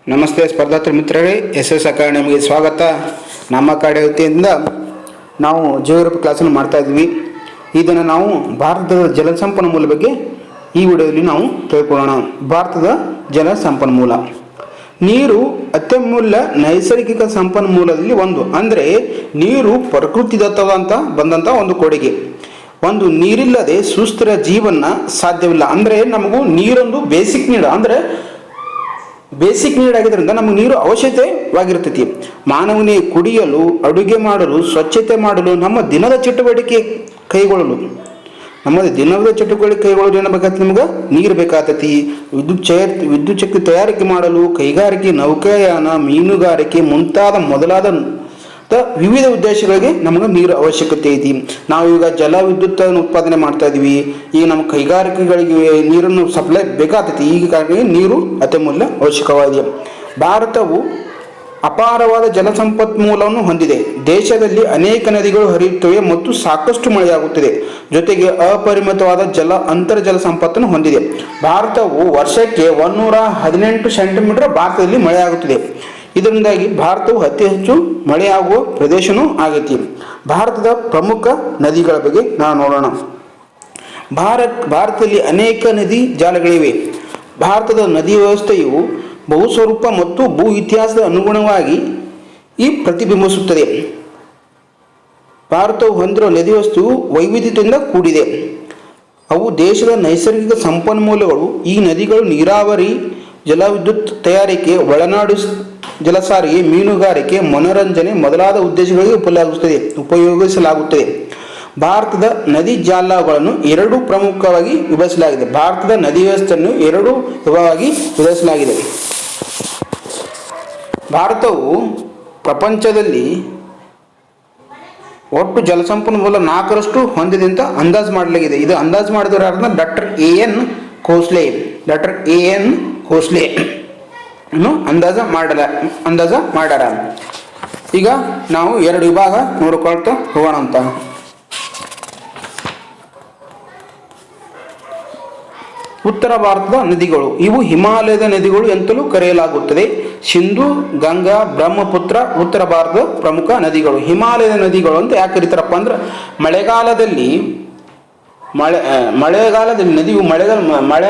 ನಮಸ್ತೆ ಸ್ಪರ್ಧಾರ್ಥಿ ಮಿತ್ರರೇ, ಎಸ್ ಅಕಾಡೆಮಿಗೆ ಸ್ವಾಗತ. ನಮ್ಮ ಅಕಾಡೆಮಿ ವತಿಯಿಂದ ನಾವು ಜಿಯೋಗ್ರಫಿ ಕ್ಲಾಸನ್ನು ಮಾಡ್ತಾ ಇದ್ವಿ. ಇದನ್ನು ನಾವು ಭಾರತದ ಜಲಸಂಪನ್ಮೂಲ ಬಗ್ಗೆ ಈ ವಿಡಿಯೋದಲ್ಲಿ ನಾವು ತಿಳ್ಕೊಳ್ಳೋಣ. ಭಾರತದ ಜಲಸಂಪನ್ಮೂಲ, ನೀರು ಅತ್ಯಮೂಲ್ಯ ನೈಸರ್ಗಿಕ ಸಂಪನ್ಮೂಲದಲ್ಲಿ ಒಂದು. ಅಂದರೆ ನೀರು ಪ್ರಕೃತಿದತ್ತವಾದಂಥ ಬಂದಂಥ ಒಂದು ಕೊಡುಗೆ. ಒಂದು ನೀರಿಲ್ಲದೆ ಸುಸ್ಥಿರ ಜೀವನ ಸಾಧ್ಯವಿಲ್ಲ. ಅಂದರೆ ನಮಗೂ ನೀರೊಂದು ಬೇಸಿಕ್ ನೀಡ್, ಅಂದರೆ ಬೇಸಿಕ್ ನೀಡ್ ಆಗಿದ್ದರಿಂದ ನಮಗೆ ನೀರು ಅವಶ್ಯಕತೆವಾಗಿರ್ತೈತಿ. ಮಾನವನಿಗೆ ಕುಡಿಯಲು, ಅಡುಗೆ ಮಾಡಲು, ಸ್ವಚ್ಛತೆ ಮಾಡಲು, ನಮ್ಮ ದಿನದ ಚಟುವಟಿಕೆ ಕೈಗೊಳ್ಳಲು ಏನು ಬೇಕಾಗ್ತದೆ? ನಮ್ಗೆ ನೀರು ಬೇಕಾಗ್ತೈತಿ. ವಿದ್ಯುತ್ ಶಕ್ತಿ ತಯಾರಿಕೆ ಮಾಡಲು, ಕೈಗಾರಿಕೆ, ನೌಕಾಯಾನ, ಮೀನುಗಾರಿಕೆ ಮೊದಲಾದ ವಿವಿಧ ಉದ್ದೇಶಗಳಿಗೆ ನಮಗೆ ನೀರು ಅವಶ್ಯಕತೆ ಐತಿ. ನಾವು ಈಗ ಜಲ ವಿದ್ಯುತ್ ಉತ್ಪಾದನೆ ಮಾಡ್ತಾ ಇದೀವಿ. ಈಗ ನಮ್ಮ ಕೈಗಾರಿಕೆಗಳಿಗೆ ನೀರನ್ನು ಸಪ್ಲೈ ಬೇಕಾಗ್ತೈತಿ. ಹೀಗಾಗಿ ನೀರು ಅತ್ಯಮೂಲ್ಯ ಅವಶ್ಯಕವಾಗಿದೆ. ಭಾರತವು ಅಪಾರವಾದ ಜಲ ಸಂಪನ್ಮೂಲವನ್ನು ಹೊಂದಿದೆ. ದೇಶದಲ್ಲಿ ಅನೇಕ ನದಿಗಳು ಹರಿಯುತ್ತವೆ ಮತ್ತು ಸಾಕಷ್ಟು ಮಳೆಯಾಗುತ್ತದೆ. ಜೊತೆಗೆ ಅಪರಿಮಿತವಾದ ಅಂತರ್ಜಲ ಸಂಪತ್ತನ್ನು ಹೊಂದಿದೆ. ಭಾರತವು ವರ್ಷಕ್ಕೆ 118 ಸೆಂಟಿಮೀಟರ್ ಭಾರತದಲ್ಲಿ ಮಳೆಯಾಗುತ್ತದೆ. ಇದರಿಂದಾಗಿ ಭಾರತವು ಅತಿ ಹೆಚ್ಚು ಮಳೆಯಾಗುವ ಪ್ರದೇಶನೂ ಆಗೈತಿ. ಭಾರತದ ಪ್ರಮುಖ ನದಿಗಳ ಬಗ್ಗೆ ನಾವು ನೋಡೋಣ. ಭಾರತದಲ್ಲಿ ಅನೇಕ ನದಿ ಜಾಲಗಳಿವೆ. ಭಾರತದ ನದಿ ವ್ಯವಸ್ಥೆಯು ಬಹುಸ್ವರೂಪ ಮತ್ತು ಭೂ ಇತಿಹಾಸದ ಅನುಗುಣವಾಗಿ ಪ್ರತಿಬಿಂಬಿಸುತ್ತದೆ. ಭಾರತವು ಹೊಂದಿರುವ ನದಿ ವ್ಯವಸ್ಥೆಯು ವೈವಿಧ್ಯತೆಯಿಂದ ಕೂಡಿದೆ. ಅವು ದೇಶದ ನೈಸರ್ಗಿಕ ಸಂಪನ್ಮೂಲಗಳು. ಈ ನದಿಗಳು ನೀರಾವರಿ, ಜಲವಿದ್ಯುತ್ ತಯಾರಿಕೆ, ಒಳನಾಡು ಜಲಸಾರಿಗೆ, ಮೀನುಗಾರಿಕೆ, ಮನೋರಂಜನೆ ಮೊದಲಾದ ಉದ್ದೇಶಗಳಿಗೆ ಉಪಯೋಗಿಸಲಾಗುತ್ತದೆ. ಭಾರತದ ನದಿ ಜಾಲಗಳನ್ನು ಎರಡು ಪ್ರಮುಖವಾಗಿ ವಿಭಜಿಸಲಾಗಿದೆ. ಭಾರತದ ನದಿ ವ್ಯವಸ್ಥೆಯನ್ನು ಎರಡು ವಿಭಾಗವಾಗಿ ವಿಭಜಿಸಲಾಗಿದೆ. ಭಾರತವು ಪ್ರಪಂಚದಲ್ಲಿ ಒಟ್ಟು ಜಲಸಂಪನ್ಮೂಲ 4ರಷ್ಟು ಹೊಂದಿದೆ ಅಂತ ಅಂದಾಜು ಮಾಡಲಾಗಿದೆ. ಇದು ಅಂದಾಜು ಮಾಡಿದವರು ಡಾಕ್ಟರ್ ಎ ಎನ್ ಖೋಸ್ಲೆ ಅಂದಾಜ ಮಾಡ್ಯಾರ. ಈಗ ನಾವು ಎರಡು ವಿಭಾಗ ನೋಡ್ಕೊಳ್ತಾ ಹೋಗೋಣ ಅಂತ. ಉತ್ತರ ಭಾರತದ ನದಿಗಳು, ಇವು ಹಿಮಾಲಯದ ನದಿಗಳು ಎಂತಲೂ ಕರೆಯಲಾಗುತ್ತದೆ. ಸಿಂಧು, ಗಂಗಾ, ಬ್ರಹ್ಮಪುತ್ರ ಉತ್ತರ ಭಾರತದ ಪ್ರಮುಖ ನದಿಗಳು. ಹಿಮಾಲಯದ ನದಿಗಳು ಅಂತ ಯಾಕೆ ಕರೀತಾರಪ್ಪ ಅಂದ್ರೆ, ಮಳೆಗಾಲದಲ್ಲಿ ನದಿಯು ಮಳೆ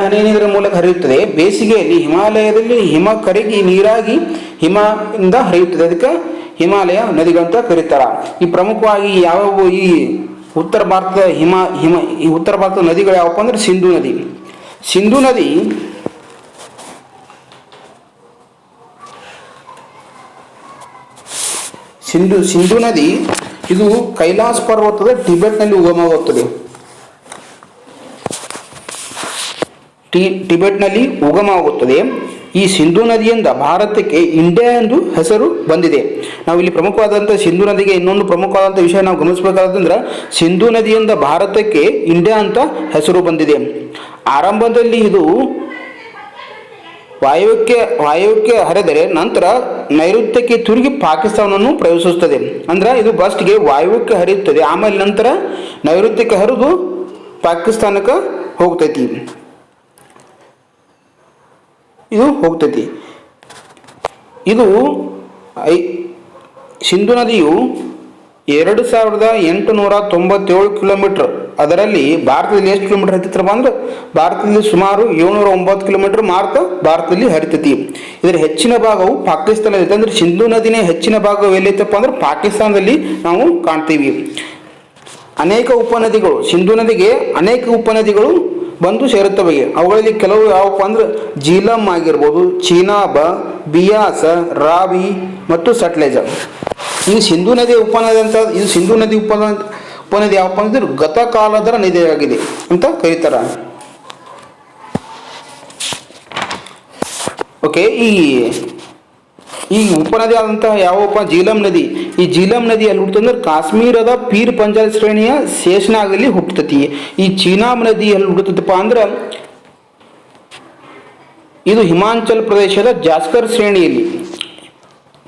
ಹನಿಯ ಮೂಲಕ ಹರಿಯುತ್ತದೆ. ಬೇಸಿಗೆಯಲ್ಲಿ ಹಿಮಾಲಯದಲ್ಲಿ ಹಿಮ ಕರಗಿ ನೀರಾಗಿ ಹಿಮದಿಂದ ಹರಿಯುತ್ತದೆ. ಅದಕ್ಕೆ ಹಿಮಾಲಯ ನದಿಗಳಂತ ಕರೀತಾರ. ಈ ಪ್ರಮುಖವಾಗಿ ಯಾವ್ಯಾವ ಈ ಉತ್ತರ ಭಾರತದ ಈ ಉತ್ತರ ಭಾರತದ ನದಿಗಳು ಯಾವಪ್ಪ ಅಂದ್ರೆ ಸಿಂಧು ನದಿ. ಸಿಂಧು ನದಿ ಇದು ಕೈಲಾಸ ಪರ್ವತದ ಟಿಬೆಟ್ನಲ್ಲಿ ಉಗಮವಾಗುತ್ತದೆ. ಉಗಮವಾಗುತ್ತದೆ. ಈ ಸಿಂಧು ನದಿಯಿಂದ ಭಾರತಕ್ಕೆ ಇಂಡಿಯಾ ಎಂದು ಹೆಸರು ಬಂದಿದೆ. ನಾವು ಇಲ್ಲಿ ಪ್ರಮುಖವಾದಂಥ ಸಿಂಧು ನದಿಗೆ ಇನ್ನೊಂದು ಪ್ರಮುಖವಾದಂಥ ವಿಷಯ ನಾವು ಗಮನಿಸಬೇಕಾದಂದ್ರೆ, ಸಿಂಧು ನದಿಯಿಂದ ಭಾರತಕ್ಕೆ ಇಂಡಿಯಾ ಅಂತ ಹೆಸರು ಬಂದಿದೆ. ಆರಂಭದಲ್ಲಿ ಇದು ವಾಯುವ್ಯಕ್ಕೆ ಹರಿದರೆ ನಂತರ ನೈಋತ್ಯಕ್ಕೆ ತಿರುಗಿ ಪಾಕಿಸ್ತಾನವನ್ನು ಪ್ರವೇಶಿಸುತ್ತದೆ. ಅಂದ್ರೆ ಇದು ಫಸ್ಟ್ಗೆ ವಾಯುವ್ಯಕ್ಕೆ ಹರಿಯುತ್ತದೆ, ಆಮೇಲೆ ನಂತರ ನೈಋತ್ಯಕ್ಕೆ ಹರಿದು ಪಾಕಿಸ್ತಾನಕ್ಕೆ ಹೋಗ್ತೈತಿ. ಇದು ಸಿಂಧು ನದಿಯು 2897 ಕಿಲೋಮೀಟರ್. ಅದರಲ್ಲಿ ಭಾರತದಲ್ಲಿ ಎಷ್ಟು ಕಿಲೋಮೀಟರ್ ಹರಿತೈತ್ರಪ್ಪ ಅಂದ್ರೆ, ಭಾರತದಲ್ಲಿ ಸುಮಾರು 709 ಕಿಲೋಮೀಟರ್ ಭಾರತದಲ್ಲಿ ಹರಿತೈತಿ. ಇದರ ಹೆಚ್ಚಿನ ಭಾಗವು ಪಾಕಿಸ್ತಾನದಲ್ಲಿ, ಅಂದ್ರೆ ಸಿಂಧು ನದಿನೇ ಹೆಚ್ಚಿನ ಭಾಗವು ಎಲ್ಲೈತಪ್ಪ ಅಂದ್ರೆ ಪಾಕಿಸ್ತಾನದಲ್ಲಿ ನಾವು ಕಾಣ್ತೀವಿ. ಅನೇಕ ಉಪನದಿಗಳು, ಸಿಂಧು ನದಿಗೆ ಅನೇಕ ಉಪನದಿಗಳು ಬಂದು ಸೇರುತ್ತವೆ. ಅವುಗಳಲ್ಲಿ ಕೆಲವು ಯಾವಪ್ಪ ಅಂದ್ರೆ ಜೀಲಂ ಆಗಿರ್ಬೋದು, ಚೀನಾಬ, ಬಿಯಾಸ, ರಾವಿ ಮತ್ತು ಸಟ್ಲೇಜ. ಈ ಸಿಂಧು ನದಿ ಉಪನದಿ ಯಾವಪ್ಪ ಅಂದ್ರೆ ಗತಕಾಲದ ನದಿಯಾಗಿದೆ ಅಂತ ಕರೀತಾರ. ಓಕೆ, ಈ ಉಪನದಿ ಆದಂತಹ ಯಾವಪ್ಪ ಜೀಲಂ ನದಿ. ಈ ಜೀಲಂ ನದಿ ಎಲ್ಲಿ ಹುಟ್ಟುತ್ತಂದ್ರೆ ಕಾಶ್ಮೀರದ ಪೀರ್ ಪಂಜಾಲ್ ಶ್ರೇಣಿಯ ಶೇಷನಾಗಲ್ಲಿ ಹುಟ್ಟುತ್ತತಿ. ಈ ಚೀನಾಬ್ ನದಿ ಎಲ್ಲಿ ಹುಟ್ಟುತ್ತಪ್ಪ ಅಂದ್ರೆ, ಇದು ಹಿಮಾಚಲ ಪ್ರದೇಶದ ಜಾಸ್ಕರ್ ಶ್ರೇಣಿಯಲ್ಲಿ.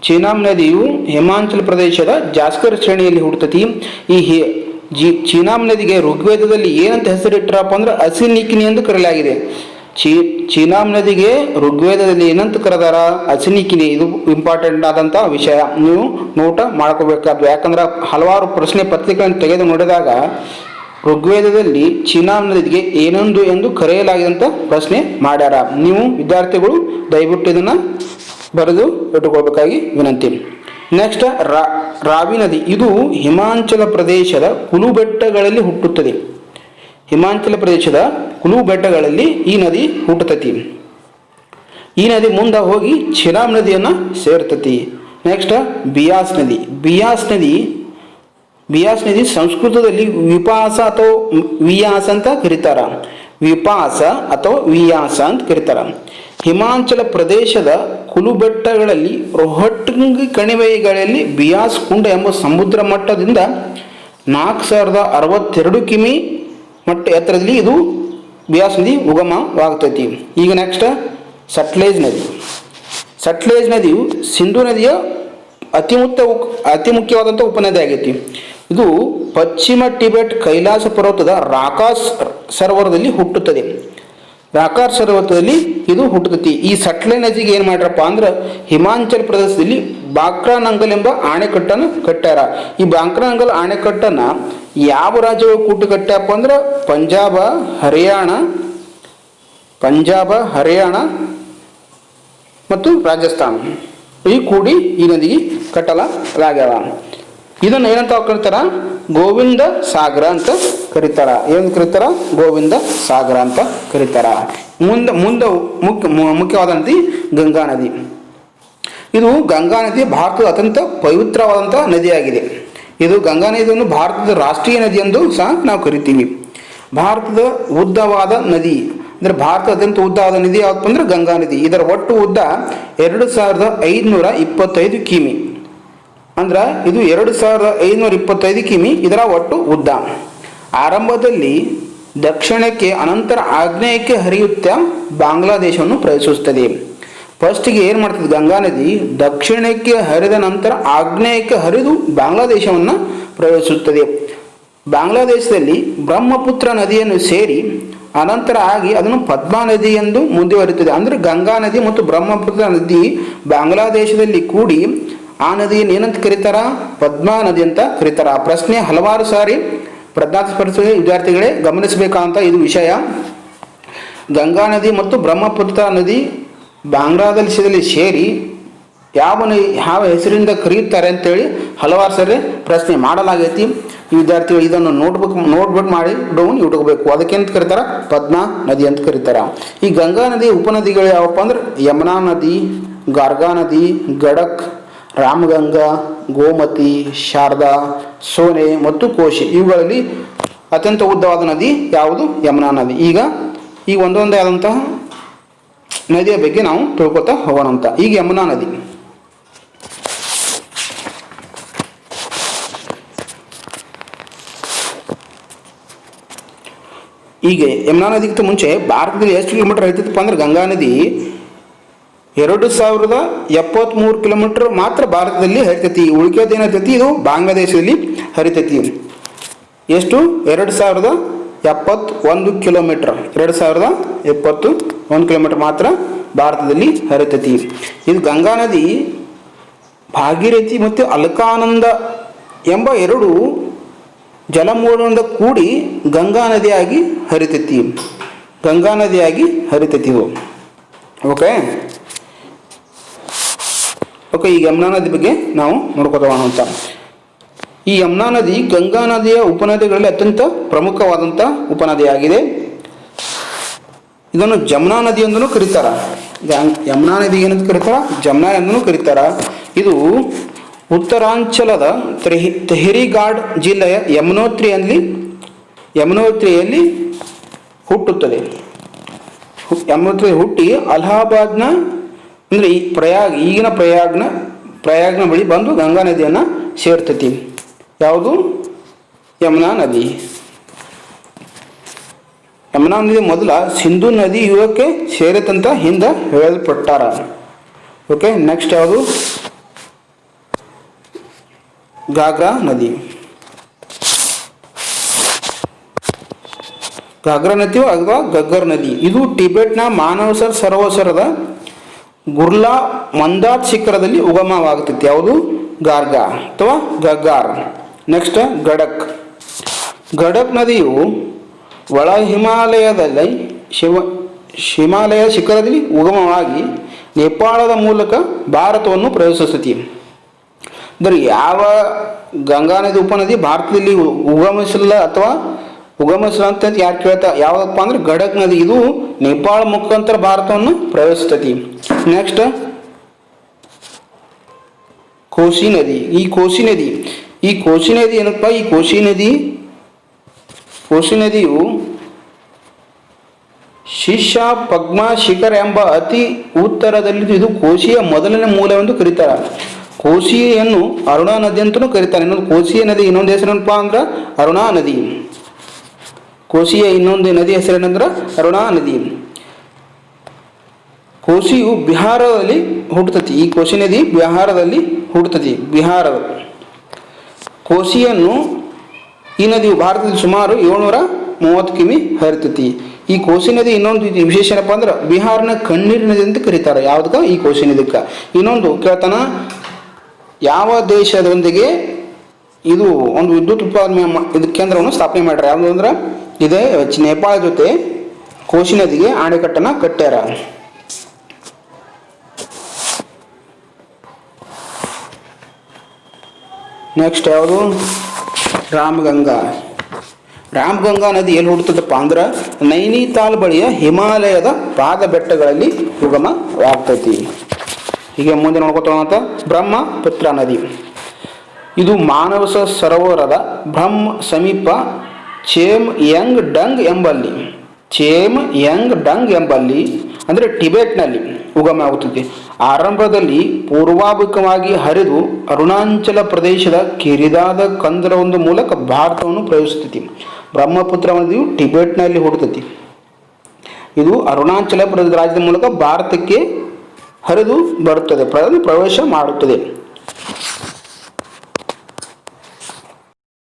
ಚೀನಾಬ್ ನದಿಯು ಹಿಮಾಚಲ ಪ್ರದೇಶದ ಜಾಸ್ಕರ್ ಶ್ರೇಣಿಯಲ್ಲಿ ಹುಟ್ಟುತ್ತತಿ. ಈ ಚೀನಾಬ್ ನದಿಗೆ ಋಗ್ವೇದದಲ್ಲಿ ಏನಂತ ಹೆಸರಿಟ್ಟರಪ್ಪ ಅಂದ್ರೆ ಅಸಿನಿಕಿನಿ ಎಂದು ಕರೆಯಲಾಗಿದೆ. ಚೀನಾಬ್ ನದಿಗೆ ಋಗ್ವೇದದಲ್ಲಿ ಏನಂತ ಕರೆದಾರ? ಅಸಿನಿಕಿನಿ. ಇದು ಇಂಪಾರ್ಟೆಂಟ್ ಆದಂಥ ವಿಷಯ, ನೀವು ನೋಟ ಮಾಡ್ಕೋಬೇಕಾದ್ದು. ಯಾಕಂದ್ರೆ ಹಲವಾರು ಪ್ರಶ್ನೆ ಪತ್ರಿಕೆಗಳನ್ನು ತೆಗೆದು ನೋಡಿದಾಗ ಋಗ್ವೇದದಲ್ಲಿ ಚೀನಾಬ್ ನದಿಗೆ ಏನೊಂದು ಎಂದು ಕರೆಯಲಾಗಿದಂಥ ಪ್ರಶ್ನೆ ಮಾಡ್ಯಾರ. ನೀವು ವಿದ್ಯಾರ್ಥಿಗಳು ದಯವಿಟ್ಟು ಇದನ್ನು ಬರೆದು ಇಟ್ಟುಕೊಳ್ಬೇಕಾಗಿ ವಿನಂತಿ. ನೆಕ್ಸ್ಟ್ ರಾವಿ ನದಿ. ಇದು ಹಿಮಾಚಲ ಪ್ರದೇಶದ ಕುಲು ಬೆಟ್ಟಗಳಲ್ಲಿ ಹುಟ್ಟುತ್ತದೆ. ಹಿಮಾಚಲ ಪ್ರದೇಶದ ಕುಲು ಬೆಟ್ಟಗಳಲ್ಲಿ ಈ ನದಿ ಹುಟ್ಟುತ್ತತಿ. ಈ ನದಿ ಮುಂದೆ ಹೋಗಿ ಚಿನಾಬ್ ನದಿಯನ್ನು ಸೇರ್ತತಿ. ನೆಕ್ಸ್ಟ್ ಬಿಯಾಸ್ ನದಿ. ಬಿಯಾಸ್ ನದಿ ಸಂಸ್ಕೃತದಲ್ಲಿ ವಿಪಾಸ ಅಥವಾ ವಿಯಾಸ ಅಂತ ಕರೀತಾರ. ವಿಪಾಸ ಅಥವಾ ವಿಯಾಸ ಅಂತ ಕರೀತಾರ. ಹಿಮಾಚಲ ಪ್ರದೇಶದ ಕುಲು ಬೆಟ್ಟಗಳಲ್ಲಿ ರೋಹ್ಟಂಗಿ ಕಣಿವೆಗಳಲ್ಲಿ ಬಿಯಾಸ್ ಕುಂಡ ಎಂಬ ಸಮುದ್ರ ಮಟ್ಟದಿಂದ 4062 ಕಿಮಿ ಮಟ್ಟ ಎತ್ತರದಲ್ಲಿ ಇದು ಬಿಯಾಸ್ ನದಿ ಉಗಮವಾಗ್ತೈತಿ. ಈಗ ನೆಕ್ಸ್ಟ್ ಸಟ್ಲೇಜ್ ನದಿ. ಸಟ್ಲೇಜ್ ನದಿಯು ಸಿಂಧು ನದಿಯ ಅತಿ ಮುಖ್ಯವಾದಂಥ ಉಪನದಿ ಆಗೈತಿ. ಇದು ಪಶ್ಚಿಮ ಟಿಬೆಟ್ ಕೈಲಾಸ ಪರ್ವತದ ರಾಕಾಸ್ ಸರೋವರದಲ್ಲಿ ಹುಟ್ಟುತ್ತದೆ. ರಾಕಾಸ್ ಸರೋವರದಲ್ಲಿ ಇದು ಹುಟ್ಟುತ್ತದೆ. ಈ ಸಟ್ಲೇಜ್ ನದಿಗೆ ಏನು ಮಾಡ್ಯಾರಪ್ಪ ಅಂದ್ರೆ ಹಿಮಾಚಲ ಪ್ರದೇಶದಲ್ಲಿ ಬಾಕ್ರಾನಂಗಲ್ ಎಂಬ ಅಣೆಕಟ್ಟನ್ನು ಕಟ್ಟ್ಯಾರ. ಈ ಬಾಕ್ರಾನಂಗಲ್ ಅಣೆಕಟ್ಟನ್ನು ಯಾವ ರಾಜ್ಯಗಳು ಕೂಡಿ ಕಟ್ಟ್ಯಾಪ ಅಂದ್ರೆ ಪಂಜಾಬ, ಹರಿಯಾಣ ಮತ್ತು ರಾಜಸ್ಥಾನ ಈ ಕೂಡಿ ಈ ನದಿಗೆ ಕಟ್ಟಲಾಗ್ಯಾವ. ಇದನ್ನು ಏನಂತ ಕರೀತಾರ? ಗೋವಿಂದ ಸಾಗರ ಅಂತ ಕರೀತಾರ. ಏನು ಕರೀತಾರ? ಗೋವಿಂದ ಸಾಗರ ಅಂತ ಕರೀತಾರ. ಮುಂದೆ ಮುಖ್ಯವಾದಂಥ ಗಂಗಾ ನದಿ. ಇದು ಗಂಗಾ ನದಿ ಭಾರತದ ಅತ್ಯಂತ ಪವಿತ್ರವಾದಂಥ ನದಿಯಾಗಿದೆ. ಇದು ಗಂಗಾ ನದಿಯನ್ನು ಭಾರತದ ರಾಷ್ಟ್ರೀಯ ನದಿ ಎಂದು ಸಹ ನಾವು ಕರಿತೀವಿ. ಭಾರತದ ಉದ್ದವಾದ ನದಿ ಅಂದರೆ ಭಾರತದ ಅತ್ಯಂತ ಉದ್ದವಾದ ನದಿ ಯಾವಪ್ಪ ಅಂದ್ರೆ ಗಂಗಾ ನದಿ. ಇದರ ಒಟ್ಟು ಉದ್ದ 2525 ಕಿಮಿ. ಅಂದ್ರೆ ಇದು 2525 ಕಿಮಿ ಇದರ ಒಟ್ಟು ಉದ್ದ. ಆರಂಭದಲ್ಲಿ ದಕ್ಷಿಣಕ್ಕೆ ಅನಂತರ ಆಗ್ನೇಯಕ್ಕೆ ಹರಿಯುತ್ತಾ ಬಾಂಗ್ಲಾದೇಶವನ್ನು ಪ್ರವೇಶಿಸುತ್ತದೆ. ಫಸ್ಟಿಗೆ ಏನು ಮಾಡ್ತದೆ? ಗಂಗಾ ನದಿ ದಕ್ಷಿಣಕ್ಕೆ ಹರಿದ ನಂತರ ಆಗ್ನೇಯಕ್ಕೆ ಹರಿದು ಬಾಂಗ್ಲಾದೇಶವನ್ನು ಪ್ರವೇಶಿಸುತ್ತದೆ. ಬಾಂಗ್ಲಾದೇಶದಲ್ಲಿ ಬ್ರಹ್ಮಪುತ್ರ ನದಿಯನ್ನು ಸೇರಿ ಅನಂತರ ಆಗಿ ಅದನ್ನು ಪದ್ಮಾ ನದಿ ಎಂದು ಮುಂದುವರಿಯುತ್ತದೆ. ಅಂದರೆ ಗಂಗಾ ನದಿ ಮತ್ತು ಬ್ರಹ್ಮಪುತ್ರ ನದಿ ಬಾಂಗ್ಲಾದೇಶದಲ್ಲಿ ಕೂಡಿ ಆ ನದಿಯನ್ನು ಏನಂತ ಕರೀತಾರ? ಪದ್ಮಾ ನದಿ ಅಂತ ಕರೀತಾರ. ಆ ಪ್ರಶ್ನೆ ಹಲವಾರು ಸಾರಿ ಪ್ರಜ್ಞಾತ ಪರಿಸ್ಥಿತಿ ವಿದ್ಯಾರ್ಥಿಗಳೇ ಗಮನಿಸಬೇಕಾದಂಥ ಇದು ವಿಷಯ. ಗಂಗಾ ನದಿ ಮತ್ತು ಬ್ರಹ್ಮಪುತ್ರ ನದಿ ಬಾಂಗ್ಲಾದೇಶದಲ್ಲಿ ಸೇರಿ ಯಾವ ಹೆಸರಿಂದ ಕರೆಯುತ್ತಾರೆ ಅಂತೇಳಿ ಹಲವಾರು ಸಾರಿ ಪ್ರಶ್ನೆ ಮಾಡಲಾಗೈತಿ. ಈ ವಿದ್ಯಾರ್ಥಿಗಳು ಇದನ್ನು ನೋಟ್ಬಿಟ್ಟು ಮಾಡಿ ಡೌನ್ ಇಟ್ಕೋಬೇಕು. ಅದಕ್ಕೆಂತ ಕರೀತಾರ? ಪದ್ಮಾ ನದಿ ಅಂತ ಕರೀತಾರ. ಈ ಗಂಗಾ ನದಿ ಉಪನದಿಗಳು ಯಾವಪ್ಪ ಅಂದ್ರೆ ಯಮುನಾ ನದಿ, ಗಾರ್ಗಾ ನದಿ, ಗಡಕ್, ರಾಮಗಂಗಾ, ಗೋಮತಿ, ಶಾರದಾ, ಸೋನೆ ಮತ್ತು ಕೋಶಿ. ಇವುಗಳಲ್ಲಿ ಅತ್ಯಂತ ಉದ್ದವಾದ ನದಿ ಯಾವುದು? ಯಮುನಾ ನದಿ. ಈಗ ಒಂದೊಂದೇ ಆದಂತಹ ನದಿಯ ಬಗ್ಗೆ ನಾವು ತಿಳ್ಕೊತಾ ಹೋಗೋಣ ಅಂತ. ಈಗ ಯಮುನಾ ನದಿ. ಈಗ ಯಮುನಾ ನದಿಗಿಂತ ಮುಂಚೆ ಭಾರತದಲ್ಲಿ ಎಷ್ಟು ಕಿಲೋಮೀಟರ್ ಹರಿತೈತಪ್ಪ ಅಂದ್ರೆ ಗಂಗಾ ನದಿ 2073 ಕಿಲೋಮೀಟರ್ ಮಾತ್ರ ಭಾರತದಲ್ಲಿ ಹರಿತೈತಿ. ಉಳಿಕೆದೇನೈತಿ ಇದು ಬಾಂಗ್ಲಾದೇಶದಲ್ಲಿ ಹರಿತೈತಿ. ಎಷ್ಟು? 2071 ಕಿಲೋಮೀಟರ್. 2071 ಕಿಲೋಮೀಟರ್ ಮಾತ್ರ ಭಾರತದಲ್ಲಿ ಹರಿತೈತಿ. ಇದು ಗಂಗಾ ನದಿ ಭಾಗೀರಥಿ ಮತ್ತು ಅಲ್ಕಾನಂದ ಎಂಬ ಎರಡು ಜಲಮೂಲದಿಂದ ಕೂಡಿ ಗಂಗಾ ನದಿಯಾಗಿ ಹರಿತೈತಿ. ಇದು ಓಕೆ. ಈಗ ಯಮುನಾ ನದಿ ಬಗ್ಗೆ ನಾವು ನೋಡ್ಕೋತೋಣ ಅಂತ. ಈ ಯಮುನಾ ನದಿ ಗಂಗಾ ನದಿಯ ಉಪನದಿಗಳಲ್ಲಿ ಅತ್ಯಂತ ಪ್ರಮುಖವಾದಂಥ ಉಪನದಿಯಾಗಿದೆ. ಇದನ್ನು ಜಮುನಾ ನದಿ ಎಂದೂ ಕರೀತಾರ. ಯಮುನಾ ನದಿ ಏನಂತ ಕರೀತಾರ? ಜಮುನಾ ಎಂದೂ ಕರೀತಾರ. ಇದು ಉತ್ತರಾಂಚಲದ ತೆಹರಿಗಾಡ್ ಜಿಲ್ಲೆಯ ಯಮುನೋತ್ರಿಯಲ್ಲಿ ಹುಟ್ಟುತ್ತದೆ. ಯಮುನೋತ್ರಿ ಹುಟ್ಟಿ ಅಲಹಾಬಾದ್ನ ಅಂದರೆ ಈಗಿನ ಪ್ರಯಾಗ್ನ ಬಳಿ ಬಂದು ಗಂಗಾ ನದಿಯನ್ನು ಸೇರ್ತೈತಿ. ಯಾವುದು? ಯಮುನಾ ನದಿ. ಯಮುನಾ ನದಿ ಮೊದಲ ಸಿಂಧು ನದಿ ಯುಗಕ್ಕೆ ಸೇರಿತಂತ ಹಿಂದೆ ಹೇಳಲ್ಪಟ್ಟಾರ. ಓಕೆ. ನೆಕ್ಸ್ಟ್ ಯಾವುದು? ಘಾಗ್ರಾ ನದಿ. ಘಾಗ್ರಾ ನದಿ ಅಥವಾ ಗಗ್ಗರ್ ನದಿ. ಇದು ಟಿಬೆಟ್ನ ಮಾನಸ ಸರೋವರದ ಗುರ್ಲಾ ಮಂದಾತ್ ಶಿಖರದಲ್ಲಿ ಉಗಮವಾಗುತ್ತದೆ. ಯಾವುದು? ಗಾರ್ಗಾ ಅಥವಾ ಗಗ್ಗಾರ್. ನೆಕ್ಸ್ಟ್ ಗಡಕ್. ಗಡಕ್ ನದಿಯು ಒಳ ಹಿಮಾಲಯದಲ್ಲಿ ಹಿಮಾಲಯ ಶಿಖರದಲ್ಲಿ ಉಗಮವಾಗಿ ನೇಪಾಳದ ಮೂಲಕ ಭಾರತವನ್ನು ಪ್ರವೇಶಿಸುತ್ತದೆ. ಅಂದರೆ ಯಾವ ಗಂಗಾ ನದಿ ಉಪನದಿ ಭಾರತದಲ್ಲಿ ಉಗಮಿಸಿಲ್ಲ ಅಥವಾ ಉಗಮಿಸಿಲ್ಲ ಅಂತ ಯಾರು ಕೇಳ್ತಾ, ಯಾವುದಪ್ಪ ಅಂದ್ರೆ ಗಡಕ್ ನದಿ. ಇದು ನೇಪಾಳ ಮುಖಾಂತರ ಭಾರತವನ್ನು ಪ್ರವೇಶಿಸ್ತತಿ. ನೆಕ್ಸ್ಟ್ ಕೋಸಿ ನದಿ. ಈ ಕೋಸಿ ನದಿ ಏನಪ್ಪ? ಈ ಕೋಸಿ ನದಿಯು ಶಿಷ್ಯ ಪದ್ಮ ಶಿಖರ ಎಂಬ ಅತಿ ಉತ್ತರದಲ್ಲಿ ಇದು ಕೋಸಿಯ ಮೊದಲನೇ ಮೂಲವೆಂದು ಕರೀತಾರೆ. ಕೋಸಿಯನ್ನು ಅರುಣಾ ನದಿ ಅಂತಲೂ ಕರೀತಾರೆ. ಇನ್ನೊಂದು ಕೋಸಿಯ ನದಿ ಇನ್ನೊಂದು ಹೆಸರೇನಪ್ಪ ಅಂದ್ರೆ ಅರುಣಾ ನದಿ. ಕೋಸಿಯ ಇನ್ನೊಂದು ನದಿ ಹೆಸರೇನಂದ್ರೆ ಅರುಣಾ ನದಿ. ಕೋಸಿಯು ಬಿಹಾರದಲ್ಲಿ ಹುಟ್ಟುತ್ತದೆ. ಈ ಕೋಸಿ ನದಿ ಬಿಹಾರದಲ್ಲಿ ಹುಟ್ಟುತ್ತದೆ. ಕೋಸಿಯನ್ನು ಈ ನದಿಯು ಭಾರತದಲ್ಲಿ ಸುಮಾರು 730 ಕಿಮಿ ಹರಿತತಿ. ಈ ಕೋಸಿ ನದಿ ಇನ್ನೊಂದು ವಿಶೇಷ ಏನಪ್ಪ ಅಂದ್ರೆ ಬಿಹಾರನ ಕಣ್ಣೀರು ನದಿ ಅಂತ ಕರೀತಾರೆ. ಯಾವುದಕ್ಕ? ಈ ಕೋಸಿ ನದಿಕ್ಕ. ಇನ್ನೊಂದು ಕೇಳ್ತಾನ, ಯಾವ ದೇಶದೊಂದಿಗೆ ಇದು ಒಂದು ವಿದ್ಯುತ್ ಉತ್ಪಾದನೆ ಇದು ಕೇಂದ್ರವನ್ನು ಸ್ಥಾಪನೆ ಮಾಡ್ಯಾರ? ಯಾವುದು ಅಂದ್ರೆ ಇದೇ ನೇಪಾಳ ಜೊತೆ ಕೋಸಿ ನದಿಗೆ ಅಣೆಕಟ್ಟನ್ನ ಕಟ್ಟ್ಯಾರ. ನೆಕ್ಸ್ಟ್ ಯಾವುದು? ರಾಮಗಂಗಾ ನದಿ ಎಲ್ಲಿ ಹುಡುತದಪ್ಪ ಅಂದ್ರೆ ನೈನಿತಾಲ್ ಬಳಿಯ ಹಿಮಾಲಯದ ಪಾದ ಬೆಟ್ಟಗಳಲ್ಲಿ ಉಗಮವಾಗ್ತೈತಿ. ಹೀಗೆ ಮುಂದೆ ನೋಡ್ಕೊತ ಬ್ರಹ್ಮಪುತ್ರ ನದಿ. ಇದು ಮಾನಸ ಸರೋವರದ ಬ್ರಹ್ಮ ಸಮೀಪ ಚೇಮ್ ಯಂಗ್ ಡಂಗ್ ಎಂಬಲ್ಲಿ ಅಂದರೆ ಟಿಬೆಟ್ನಲ್ಲಿ ಉಗಮವಾಗುತ್ತದೆ. ಆರಂಭದಲ್ಲಿ ಪೂರ್ವಾಭಿಮುಖವಾಗಿ ಹರಿದು ಅರುಣಾಚಲ ಪ್ರದೇಶದ ಕಿರಿದಾದ ಕಂದರವೊಂದು ಮೂಲಕ ಭಾರತವನ್ನು ಪ್ರವೇಶಿಸುತ್ತದೆ. ಬ್ರಹ್ಮಪುತ್ರ ನದಿಯು ಟಿಬೆಟ್ನಲ್ಲಿ ಹುಟ್ಟುತ್ತದೆ. ಇದು ಅರುಣಾಚಲ ಪ್ರದೇಶ ರಾಜ್ಯದ ಮೂಲಕ ಭಾರತಕ್ಕೆ ಹರಿದು ಬರುತ್ತದೆ, ಪ್ರವೇಶ ಮಾಡುತ್ತದೆ.